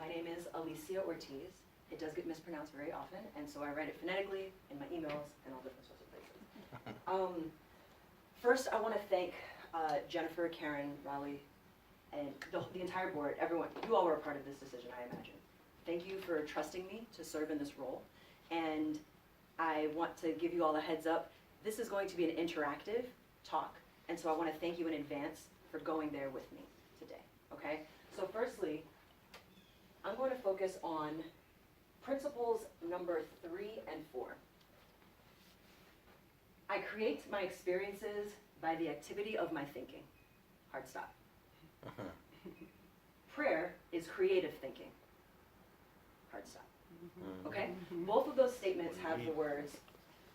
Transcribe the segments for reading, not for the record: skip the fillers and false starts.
My name is Alicia Ortiz. It does get mispronounced very often, and so I write it phonetically in my emails and all different sorts of places. First, I want to thank Jennifer, Karen, Raleigh, and the entire board, everyone. You all were a part of this decision, I imagine. Thank you for trusting me to serve in this role, and I want to give you all a heads up. This is going to be an interactive talk, and so I want to thank you in advance for going there with me today, okay? So firstly, I'm going to focus on principles number 3 and 4. I create my experiences by the activity of my thinking. Hard stop. Prayer is creative thinking. Hard stop. Okay? Both of those statements have the words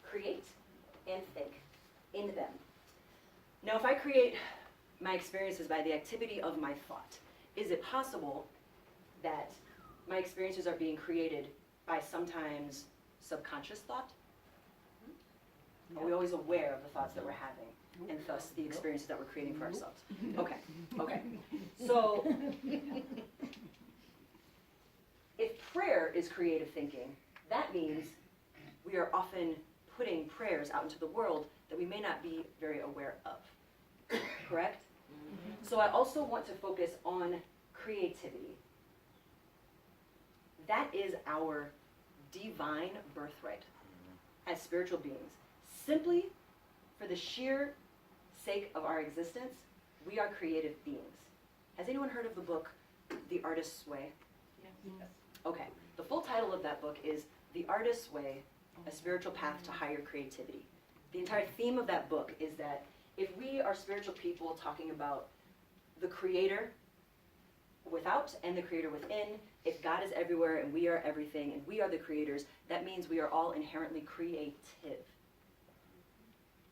create and think in them. Now, if I create my experiences by the activity of my thought, is it possible that my experiences are being created by sometimes subconscious thought? Are we always aware of the thoughts that we're having and thus the experiences that we're creating for ourselves? Okay, okay. So, if prayer is creative thinking, that means we are often putting prayers out into the world that we may not be very aware of. Correct? So I also want to focus on creativity. That is our divine birthright as spiritual beings. Simply for the sheer sake of our existence, we are creative beings. Has anyone heard of the book, The Artist's Way? Yes. Okay. The full title of that book is The Artist's Way, A Spiritual Path to Higher Creativity. The entire theme of that book is that if we are spiritual people talking about the Creator without and the Creator within, if God is everywhere and we are everything and we are the creators, that means we are all inherently creative.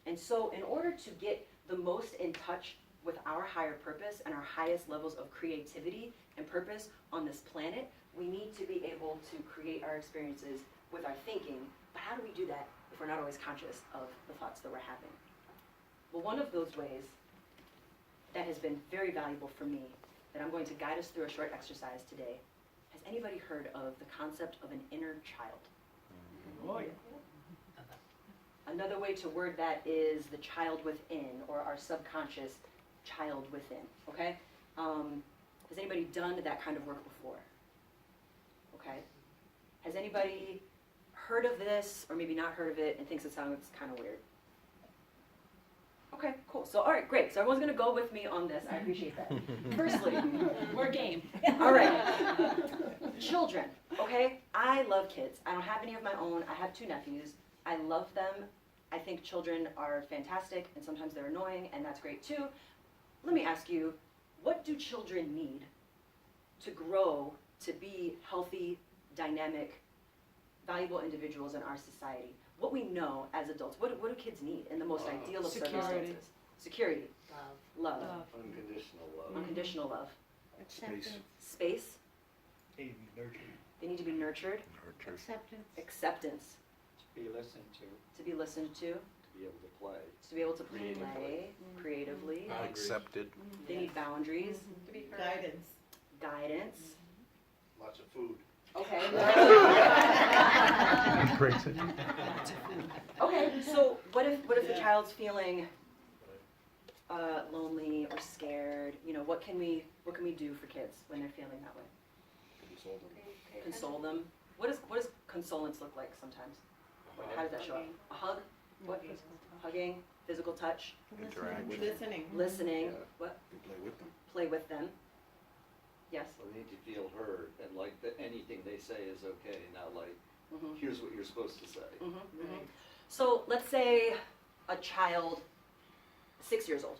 And so in order to get the most in touch with our higher purpose and our highest levels of creativity and purpose on this planet, we need to be able to create our experiences with our thinking. But how do we do that if we're not always conscious of the thoughts that we're having? Well, one of those ways that has been very valuable for me, that I'm going to guide us through a short exercise today. Has anybody heard of the concept of an inner child? Oh, yeah. Another way to word that is the child within, or our subconscious child within, okay? Has anybody done that kind of work before? Okay. Has anybody heard of this, or maybe not heard of it, and thinks it sounds kind of weird? Okay, cool. So, all right, great. So everyone's going to go with me on this. I appreciate that. Firstly, We're game. all right. Children, okay? I love kids. I don't have any of my own. I have 2 nephews. I love them. I think children are fantastic, and sometimes they're annoying, and that's great too. Let me ask you, what do children need to grow to be healthy, dynamic, valuable individuals in our society? What we know as adults, what do kids need in the most ideal of circumstances? Security. Love. Unconditional love. Unconditional love. Space. Space. They need to be nurtured. They need to be nurtured. Acceptance. Acceptance. To be listened to. To be listened to. To be able to play. To be able to Creatively. play creatively. Accepted. They need boundaries. To be guidance. Guidance. Lots of food. Okay. Breaks it. Okay, so what if the child's feeling lonely or scared? You know, what can we do for kids when they're feeling that way? Console them. Console them. What does consolence look like sometimes? How does that show up? A hug? What? Hugging, physical touch, Interaction. listening. Yeah. What? You play with them. Play with them. Yes. Well, they need to feel heard, and like anything they say is okay, not like, Mm-hmm. here's what you're supposed to say. Mm-hmm. Mm-hmm. So let's say a child, 6 years old,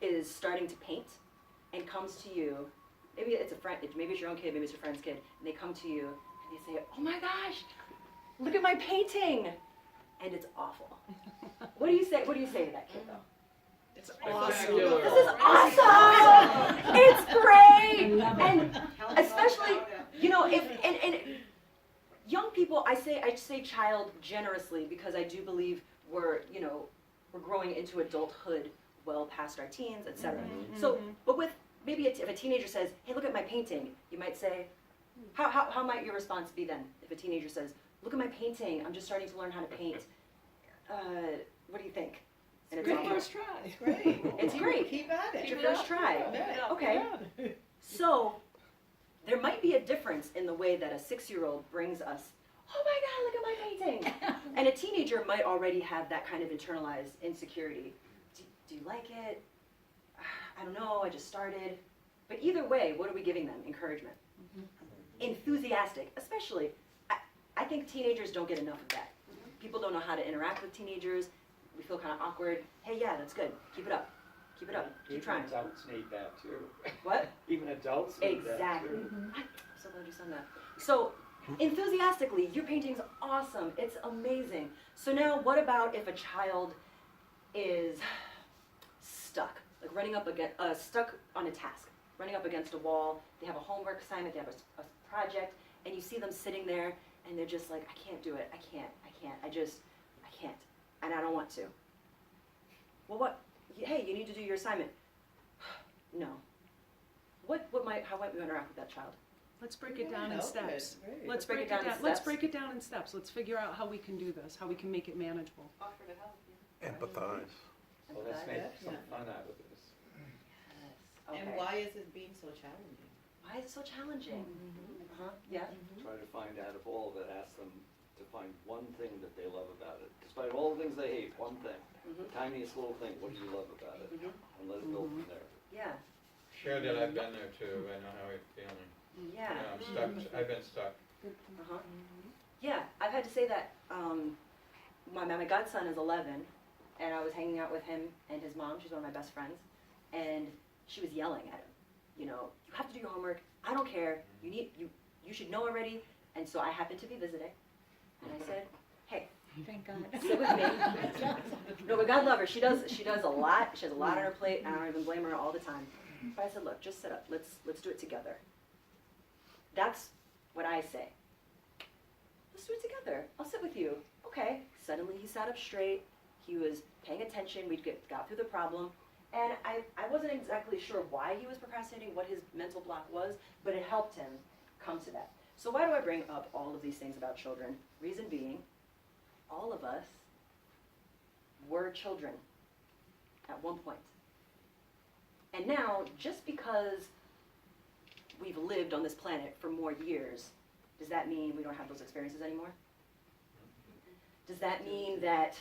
is starting to paint and comes to you. Maybe it's a friend, maybe it's your own kid, maybe it's your friend's kid, and they come to you and they say, "Oh my gosh, look at my painting," and it's awful. What do you say? What do you say to that kid though? It's awesome. This is awesome! It's great! And especially, you know, if and young people, I say child generously because I do believe we're growing into adulthood well past our teens, etc. So, but with maybe if a teenager says, "Hey, look at my painting," you might say, How might your response be then? If a teenager says, look at my painting, I'm just starting to learn how to paint. What do you think? And Good all- first try. Great. It's great. Keep at it. It's your first try. Yeah. Okay. So, there might be a difference in the way that a 6-year-old brings us, oh my God, look at my painting. And a teenager might already have that kind of internalized insecurity. Do you like it? I don't know, I just started. But either way, what are we giving them? Encouragement. Enthusiastic, especially. I think teenagers don't get enough of that. People don't know how to interact with teenagers. We feel kind of awkward. Hey, yeah, that's good. Keep it up. Keep it up. Keep trying. Even adults need that too. What? Even adults need that Exactly. too. I'm so glad you said that. So, enthusiastically, your painting's awesome. It's amazing. So now, what about if a child is stuck, like running up against, stuck on a task, running up against a wall? They have a homework assignment, they have a project, and you see them sitting there, and they're just like, I can't do it. I can't. I can't, and I don't want to. Well, what? Hey, you need to do your assignment. No. How might we interact with that child? Let's break it down in Help steps. it, right. Let's break it down. Let's break it down in steps. Let's figure out how we can do this, how we can make it manageable. Offer to help. Yeah. Empathize. Well, let's make some fun out of this. Yes. Okay. And why is it being so challenging? Why is it so challenging? Uh-huh. Yeah. Try to find out of all of it, ask them to find one thing that they love about it. Despite all the things they hate, one thing. Mhm. Tiniest little thing, what do you love about it? Mhm. And let it go from there. Yeah. Share that I've been there too, I know how you're feeling. Yeah. I'm stuck, I've been stuck. Uh-huh. Yeah, I've had to say that. My godson is 11, and I was hanging out with him and his mom. She's one of my best friends, and she was yelling at him. You know, you have to do your homework. I don't care. You should know already. And so I happened to be visiting, and I said, hey, Thank God. sit with me. No, but God love her. She does a lot. She has a lot on her plate, and I don't even blame her all the time. But I said, look, just sit up. Let's do it together. That's what I say. Let's do it together. I'll sit with you. Okay. Suddenly he sat up straight. He was paying attention. We got through the problem. And I wasn't exactly sure why he was procrastinating, what his mental block was, but it helped him come to that. So why do I bring up all of these things about children? Reason being, all of us were children at one point. And now, just because we've lived on this planet for more years, does that mean we don't have those experiences anymore? Does that mean that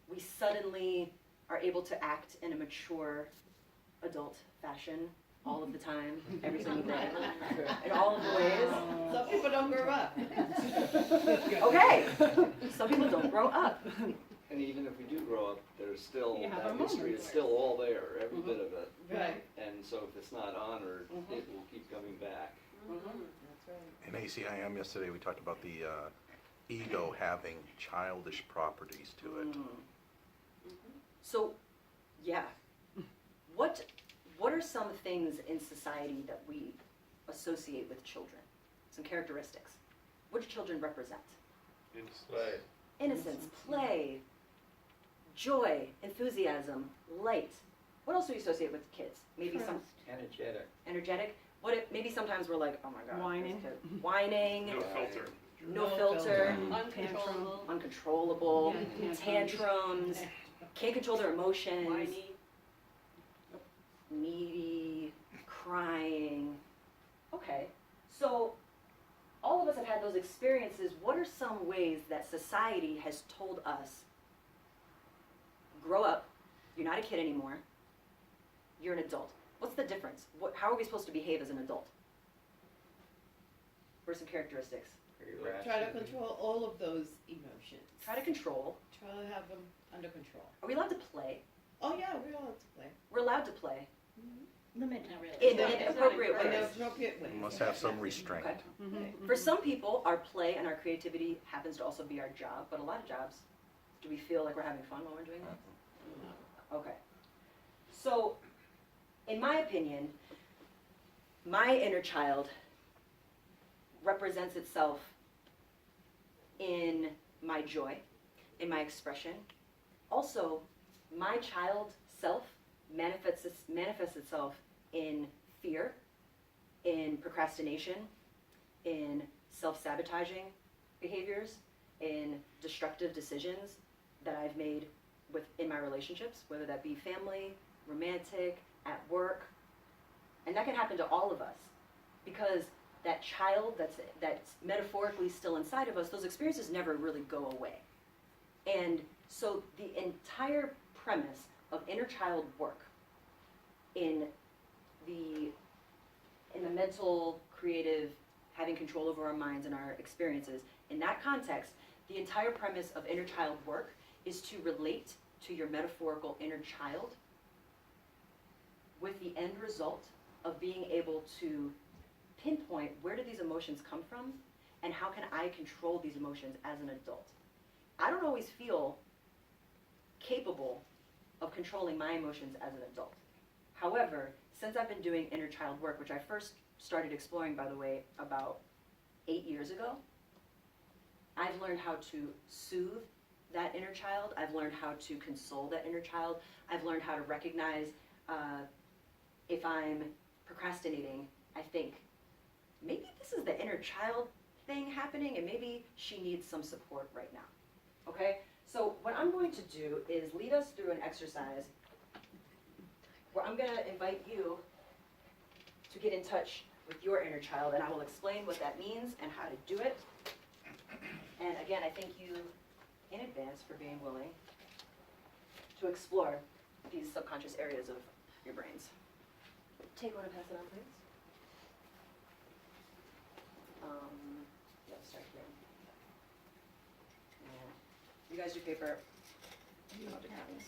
we suddenly are able to act in a mature adult fashion all of the time, every single day, in all of the ways? Some people don't grow up. Okay, some people don't grow up. And even if we do grow up, there's still, You have our that history moments. is still all there, every bit of it. Right. And so if it's not honored, Mhm. it will keep coming back. That's right. In ACIM yesterday, we talked about the ego having childish properties to it. So, yeah, what are some things in society that we associate with children? Some characteristics. What do children represent? Play. Innocence, play, joy, enthusiasm, light. What else do we associate with kids? Maybe some Energetic. energetic. Maybe sometimes we're like, oh my God, Whining. this kid. Whining, No filter. no filter, Uncontrollable. uncontrollable, Yeah, tantrums, can't control their emotions, Whiny. needy, crying. Okay, so all of us have had those experiences. What are some ways that society has told us, grow up, you're not a kid anymore, you're an adult? What's the difference? How are we supposed to behave as an adult? What are some characteristics? Try to control all of those emotions. Try to control. Try to have them under control. Are we allowed to play? Oh yeah, we're allowed to play. We're allowed to play Limit. in Yeah. appropriate In ways. the appropriate way. We must have some restraint. Okay. Mm-hmm. For some people, our play and our creativity happens to also be our job, but a lot of jobs, do we feel like we're having fun while we're doing that? Okay. So, in my opinion, my inner child represents itself in my joy, in my expression. Also, my child self manifests itself in fear, in procrastination, in self-sabotaging behaviors, in destructive decisions that I've made in my relationships, whether that be family, romantic, at work. And that can happen to all of us, because that child that's metaphorically still inside of us, those experiences never really go away. And so the entire premise of inner child work in the mental, creative, having control over our minds and our experiences, in that context, the entire premise of inner child work is to relate to your metaphorical inner child with the end result of being able to pinpoint where do these emotions come from and how can I control these emotions as an adult. I don't always feel capable of controlling my emotions as an adult. However, since I've been doing inner child work, which I first started exploring, by the way, about 8 years ago, I've learned how to soothe that inner child. I've learned how to console that inner child. I've learned how to recognize if I'm procrastinating, I think, maybe this is the inner child thing happening and maybe she needs some support right now. Okay? So what I'm going to do is lead us through an exercise where I'm going to invite you to get in touch with your inner child, and I will explain what that means and how to do it. And again, I thank you in advance for being willing to explore these subconscious areas of your brains. Take one and pass it on, please. Let's start here. Yeah. You guys do paper. I'll do pens.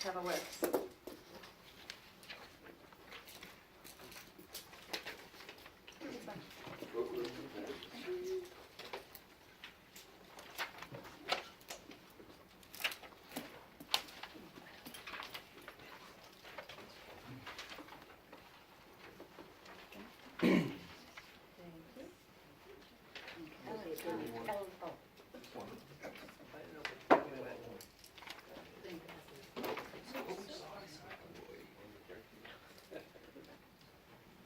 Have a works.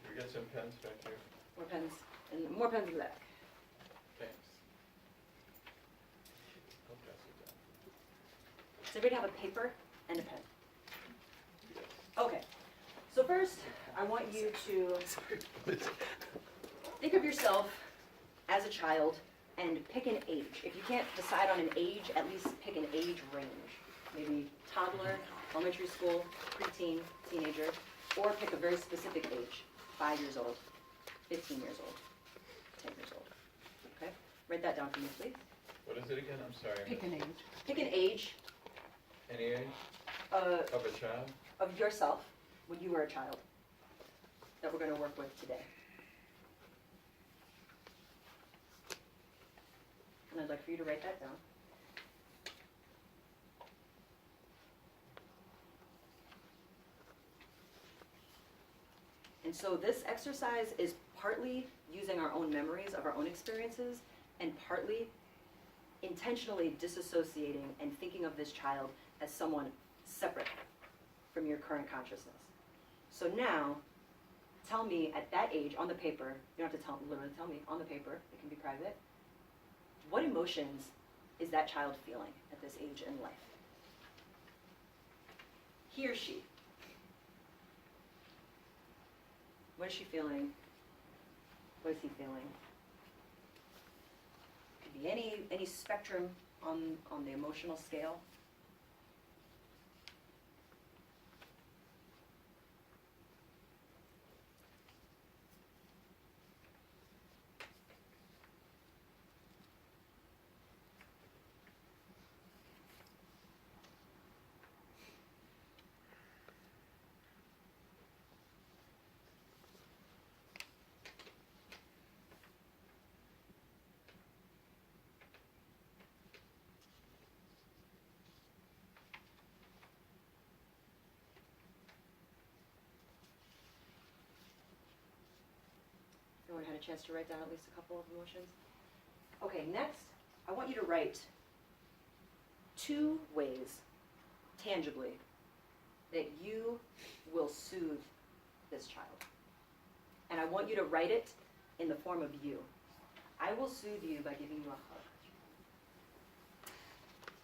We got some pens back here. More pens, and more pens in the back. Thanks. I'll pass it down. Does everybody have a paper and a pen? Yes. Okay. So first, I want you to think of yourself as a child and pick an age. If you can't decide on an age, at least pick an age range. Maybe toddler, elementary school, preteen, teenager, or pick a very specific age. 5 years old, 15 years old, 10 years old. Okay? Write that down for me, please. What is it again? I'm sorry. I Pick an missed- age. Pick an age Any age of of a child? yourself when you were a child that we're going to work with today. And I'd like for you to write that down. And so this exercise is partly using our own memories of our own experiences and partly intentionally disassociating and thinking of this child as someone separate from your current consciousness. So now, tell me at that age on the paper, you don't have to literally tell me, on the paper, it can be private, what emotions is that child feeling at this age in life? He or she. What is she feeling? What is he feeling? Could be any spectrum on the emotional scale. Everyone had a chance to write down at least a couple of emotions? Okay, next, I want you to write 2 ways tangibly, that you will soothe this child. And I want you to write it in the form of you. I will soothe you by giving you a hug.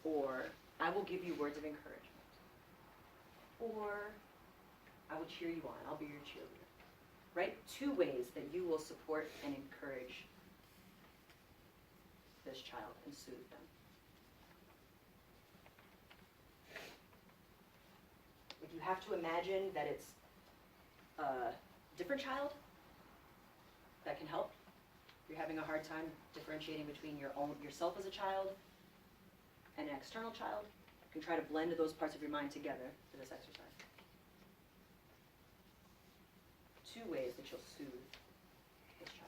Or I will give you words of encouragement. Or I will cheer you on. I'll be your cheerleader. Write 2 ways that you will support and encourage this child and soothe them. If you have to imagine that it's a different child, that can help. If you're having a hard time differentiating between yourself as a child and an external child, you can try to blend those parts of your mind together for this exercise. 2 ways that you'll soothe this child.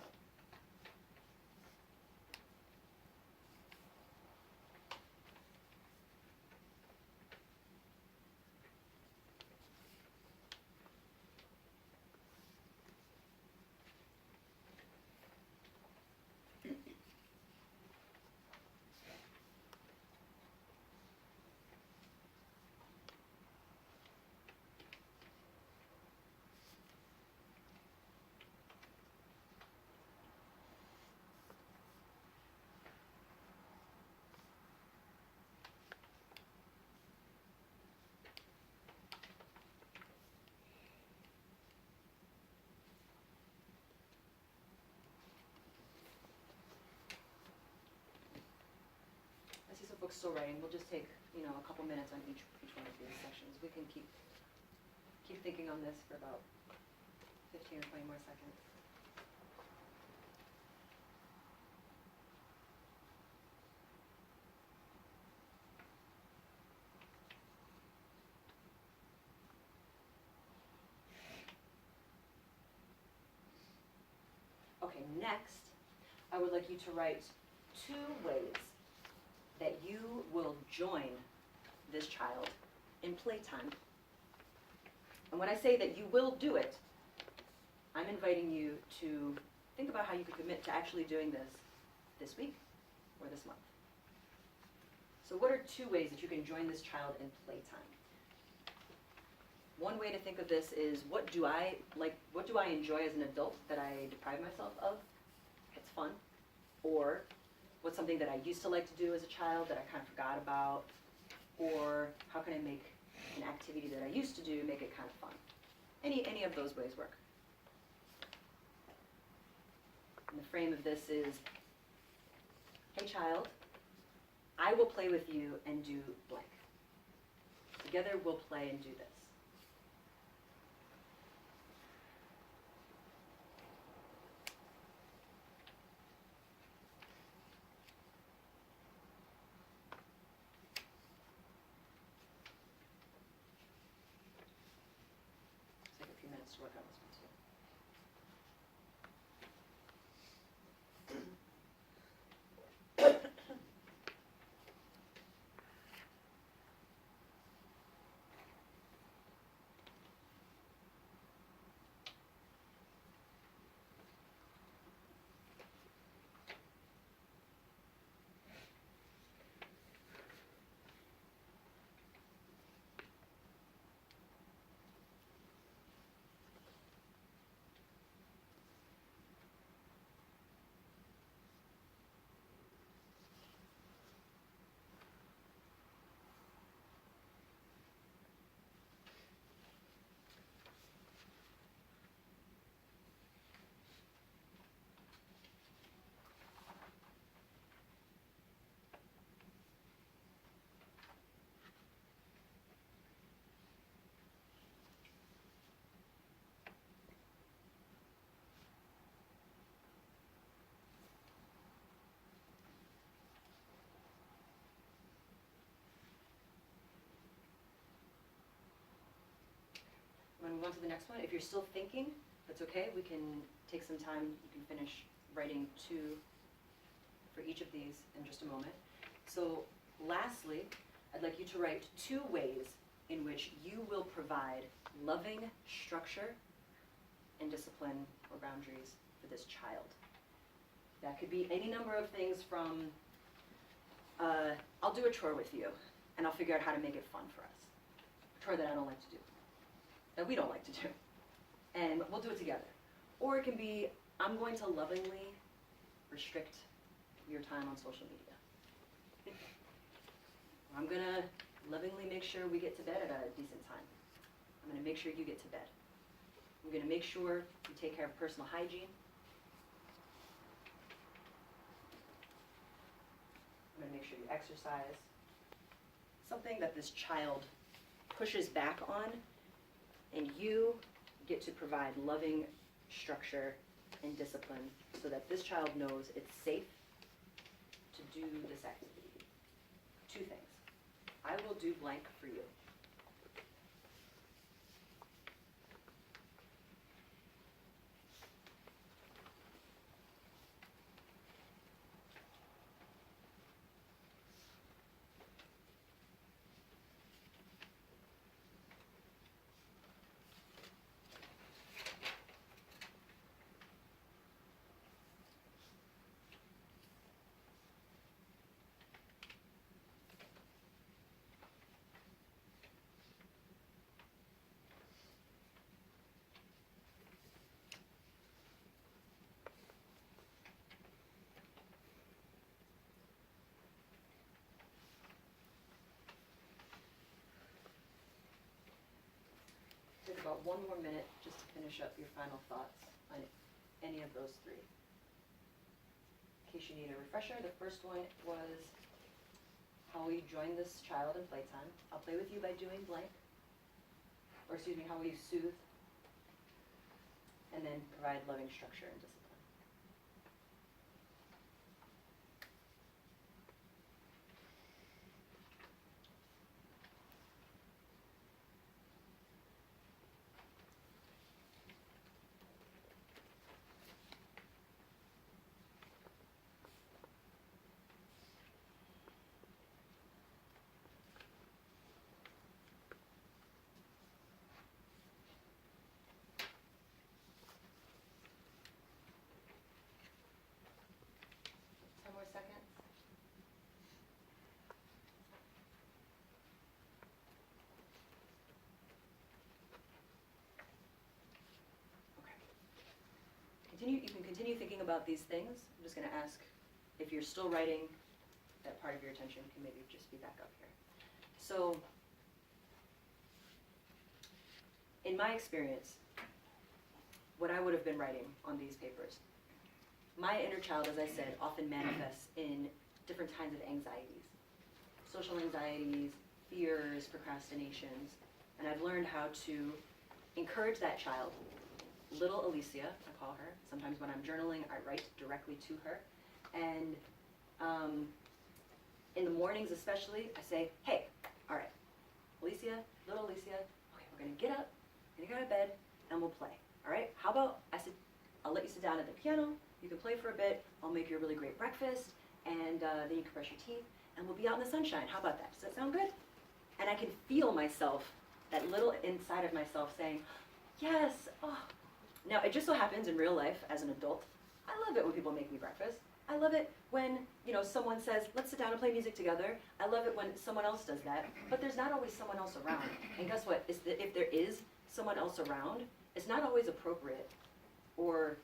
I see some folks still writing. We'll just take, a couple minutes on each one of these sections. We can keep thinking on this for about 15 or 20 more seconds. Okay, next, I would like you to write 2 ways that you will join this child in playtime. And when I say that you will do it, I'm inviting you to think about how you could commit to actually doing this week or this month. So what are 2 ways that you can join this child in playtime? One way to think of this is, what do I enjoy as an adult that I deprive myself of? It's fun. Or what's something that I used to like to do as a child that I kind of forgot about? Or how can I make an activity that I used to do, make it kind of fun? Any of those ways work. And the frame of this is, hey child, I will play with you and do blank. Together we'll play and do this. Take a few minutes to work on this one too. I'm going to move on to the next one. If you're still thinking, that's okay. We can take some time. You can finish writing 2 for each of these in just a moment. So lastly, I'd like you to write 2 ways in which you will provide loving structure and discipline or boundaries for this child. That could be any number of things from, I'll do a chore with you, and I'll figure out how to make it fun for us. chore that I don't like to do, that we don't like to do, and we'll do it together. Or it can be, I'm going to lovingly restrict your time on social media. I'm gonna lovingly make sure we get to bed at a decent time. I'm gonna make sure you get to bed. I'm gonna make sure you take care of personal hygiene. I'm gonna make sure you exercise. Something that this child pushes back on, and you get to provide loving structure and discipline so that this child knows it's safe to do this activity. Two things. I will do blank for you. Take about one more minute just to finish up your final thoughts on any of those three. In case you need a refresher, the first one was how will you join this child in playtime? I'll play with you by doing blank. Or excuse me, how will you soothe? And then provide loving structure and discipline. More seconds. Okay. You can continue thinking about these things. I'm just going to ask if you're still writing, that part of your attention can maybe just be back up here. So, in my experience, what I would have been writing on these papers, my inner child, as I said, often manifests in different kinds of anxieties. Social anxieties, fears, procrastinations. And I've learned how to encourage that child. Little Alicia, I call her. Sometimes when I'm journaling, I write directly to her. And in the mornings especially, I say, hey, all right, Alicia, little Alicia, okay, we're gonna get up, we're gonna go to bed, and we'll play. All right, how about I'll let you sit down at the piano, you can play for a bit, I'll make you a really great breakfast, and then you can brush your teeth, and we'll be out in the sunshine. How about that? Does that sound good? And I can feel myself, that little inside of myself saying, yes, oh. Now, it just so happens in real life, as an adult, I love it when people make me breakfast. I love it when, someone says, let's sit down and play music together. I love it when someone else does that, but there's not always someone else around. And guess what? If there is someone else around, it's not always appropriate or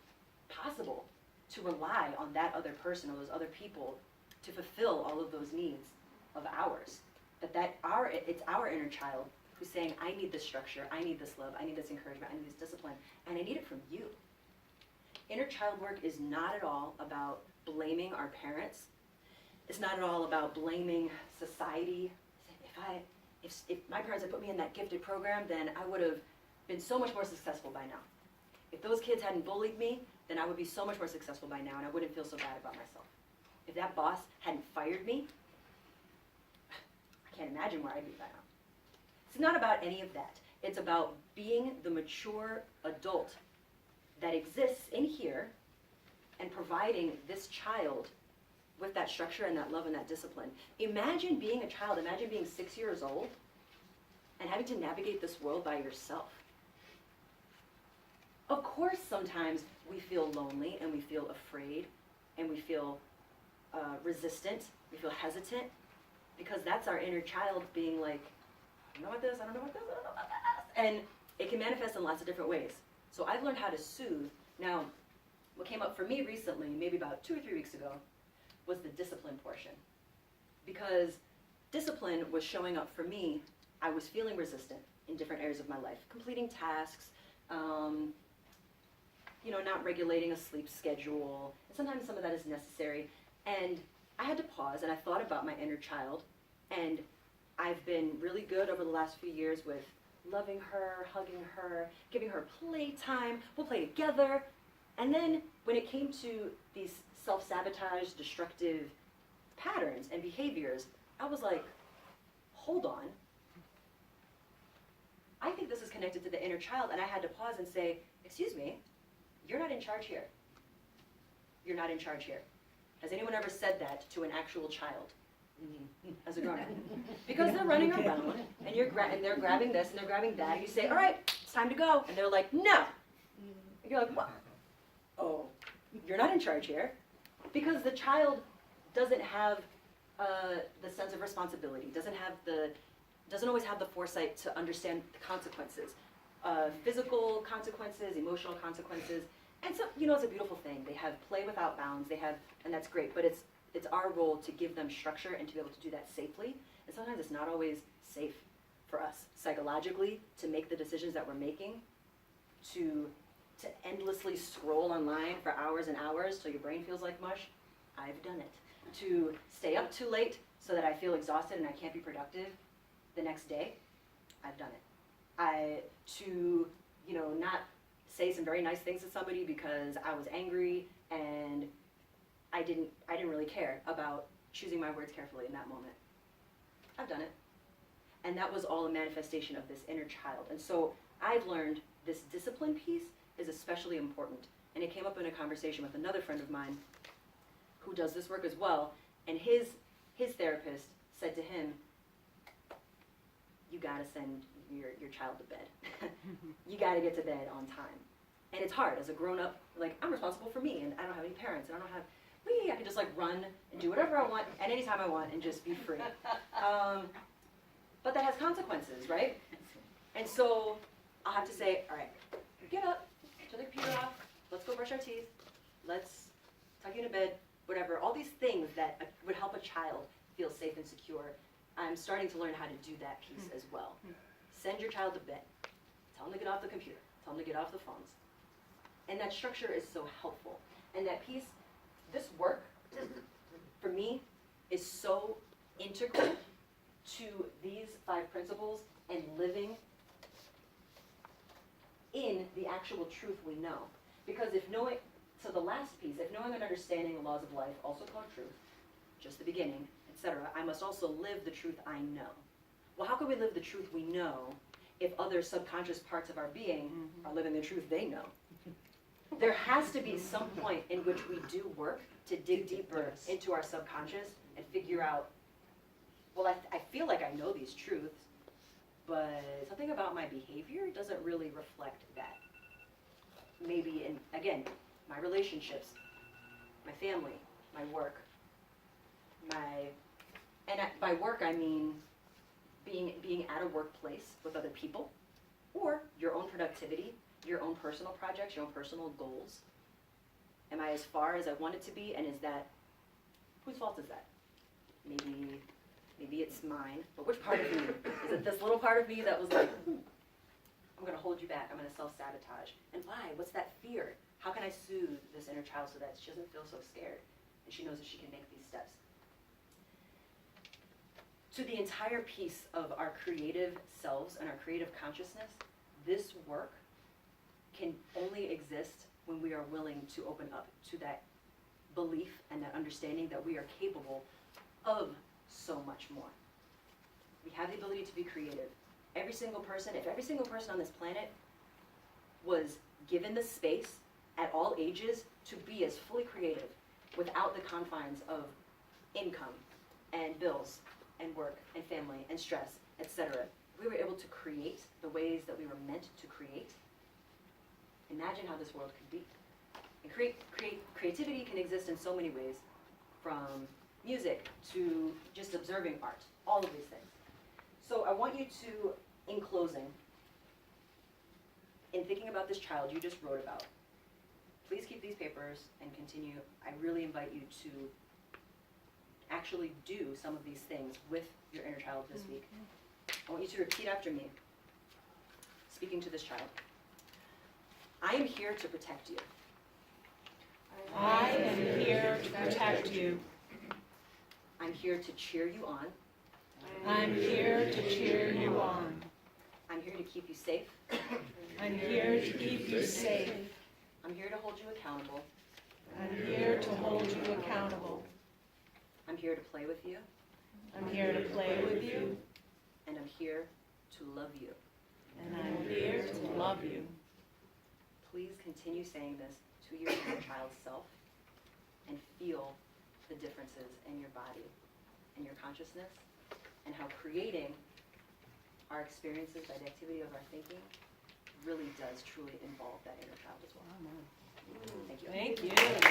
possible to rely on that other person or those other people to fulfill all of those needs of ours. It's our inner child who's saying, I need this structure, I need this love, I need this encouragement, I need this discipline, and I need it from you. Inner child work is not at all about blaming our parents. It's not at all about blaming society. If my parents had put me in that gifted program, then I would have been so much more successful by now. If those kids hadn't bullied me, then I would be so much more successful by now, and I wouldn't feel so bad about myself. If that boss hadn't fired me, I can't imagine where I'd be by now. It's not about any of that. It's about being the mature adult that exists in here and providing this child with that structure and that love and that discipline. Imagine being a child, imagine being 6 years old and having to navigate this world by yourself. Of course, sometimes we feel lonely and we feel afraid and we feel resistant, we feel hesitant, because that's our inner child being like, don't know about this, I don't know about this, I don't know about this. And it can manifest in lots of different ways. So I've learned how to soothe. Now, what came up for me recently, maybe about 2 or 3 weeks ago, was the discipline portion. Because discipline was showing up for me. I was feeling resistant in different areas of my life, completing tasks, not regulating a sleep schedule, and sometimes some of that is necessary. And I had to pause, and I thought about my inner child, and I've been really good over the last few years with loving her, hugging her, giving her playtime. We'll play together. And then when it came to these self-sabotage, destructive patterns and behaviors, I was like, hold on. I think this is connected to the inner child, and I had to pause and say, excuse me, you're not in charge here. You're not in charge here. Has anyone ever said that to an actual child as a grown-up? Because they're running around, and and they're grabbing this, and they're grabbing that, and you say, all right, it's time to go. And they're like, no. And you're like, what? Oh, you're not in charge here. Because the child doesn't have the sense of responsibility, doesn't always have the foresight to understand the consequences, physical consequences, emotional consequences. And so, it's a beautiful thing. They have play without bounds. And that's great. But it's our role to give them structure and to be able to do that safely. And sometimes it's not always safe for us psychologically to make the decisions that we're making, to endlessly scroll online for hours and hours till your brain feels like mush. I've done it. To stay up too late so that I feel exhausted and I can't be productive the next day. I've done it. To not say some very nice things to somebody because I was angry and I didn't really care about choosing my words carefully in that moment. I've done it. And that was all a manifestation of this inner child. And so I've learned this discipline piece is especially important. And it came up in a conversation with another friend of mine who does this work as well. And his therapist said to him, you gotta send your child to bed. You gotta get to bed on time. And it's hard as a grown-up, like I'm responsible for me and I don't have any parents and I don't have, I can just like run and do whatever I want at any time I want and just be free. But that has consequences, right? And so I'll have to say, all right, get up, turn the computer off, let's go brush our teeth, let's tuck you into bed, whatever. All these things that would help a child feel safe and secure. I'm starting to learn how to do that piece as well. Send your child to bed. Tell them to get off the computer. Tell them to get off the phones. And that structure is so helpful. And that piece, this work, for me, is so integral to these 5 principles and living in the actual truth we know. Because so the last piece, if knowing and understanding the laws of life, also called truth, just the beginning, etc., I must also live the truth I know. Well, how can we live the truth we know if other subconscious parts of our being are living the truth they know? There has to be some point in which we do work to dig deeper into our subconscious and figure out, well, I feel like I know these truths, but something about my behavior doesn't really reflect that. Maybe in, again, my relationships, my family, my work, by work I mean being at a workplace with other people, or your own productivity, your own personal projects, your own personal goals. Am I as far as I want it to be, and whose fault is that? Maybe it's mine, but which part of me? Is it this little part of me that was like, I'm gonna hold you back, I'm gonna self-sabotage. And why? What's that fear? How can I soothe this inner child so that she doesn't feel so scared and she knows that she can make these steps? To the entire piece of our creative selves and our creative consciousness, this work can only exist when we are willing to open up to that belief and that understanding that we are capable of so much more. We have the ability to be creative. If every single person on this planet was given the space at all ages to be as fully creative without the confines of income and bills and work and family and stress, etc., we were able to create the ways that we were meant to create. Imagine how this world could be. And creativity can exist in so many ways, from music to just observing art, all of these things. So I want you to, in closing, in thinking about this child you just wrote about, please keep these papers and continue. I really invite you to actually do some of these things with your inner child this week. I want you to repeat after me, speaking to this child. I am here to protect you. I am here to protect you. I'm here to cheer you on. I'm here to cheer you on. I'm here to keep you safe. I'm here to keep you safe. I'm here to hold you accountable. I'm here to hold you accountable. I'm here to play with you. I'm here to play with you. And I'm here to love you. And I'm here to love you. Please continue saying this to your inner child self and feel the differences in your body and your consciousness and how creating our experiences by the activity of our thinking really does truly involve that inner child as well. Thank you. Thank you.